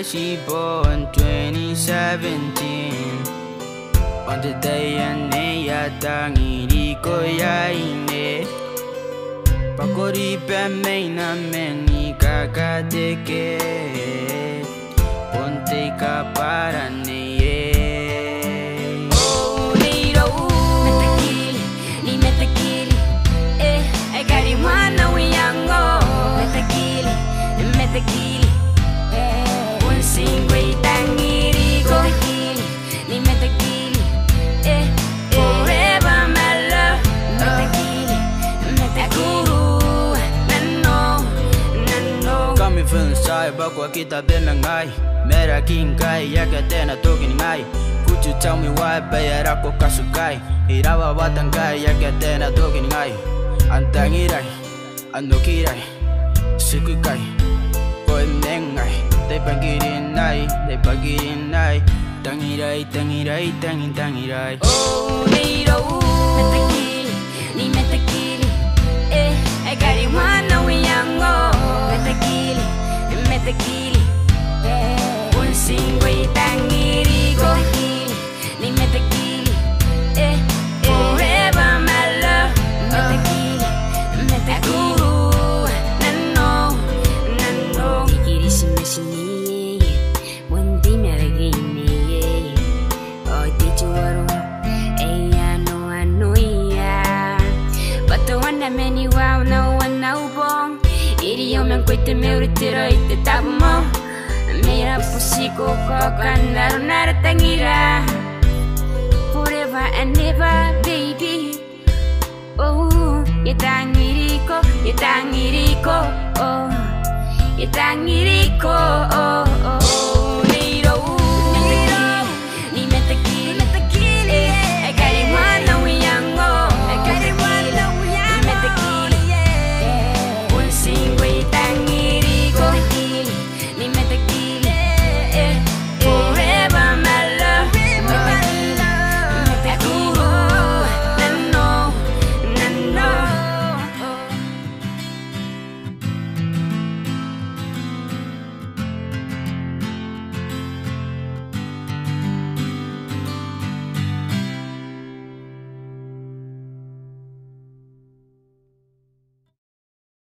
she born 2017. On the day Nei Matakili ko yaine. Pakori pe meina meni kakadeke. Ponte ka para neye. Oh, Nei Matakili, Nei Matakili, I got it one now yango. Matakili, Matakili, one single tangiri go. Nei Matakili, forever my love. Matakili, Matakili, nano. Kami feeling shy, bakwa kita benangai. Mera kinkai, yakatena talking ngai. Could you tell me why bayara ko kasukai? Irawa watangai, yakatena talking ngai. Antangirai, anokirai, sukukai, koenengai. They pagirin nai, tangirai, tangirai. Oh, Nei Matakili, Nei Matakili, I got it one now yango. Matakili, Matakili, one single tangiri go. Nei Matakili, forever my love. Matakili, Matakili, nano. Tikiri simashini, one day maragini. Oh, did you want I know ya. But the one that many wow, no one now bong. Idiom and quit the military, the tamo. Made up for Siko, cock, and not a tangira. Forever and ever, baby. Oh, you tangiriko, oh, you tangiriko, oh.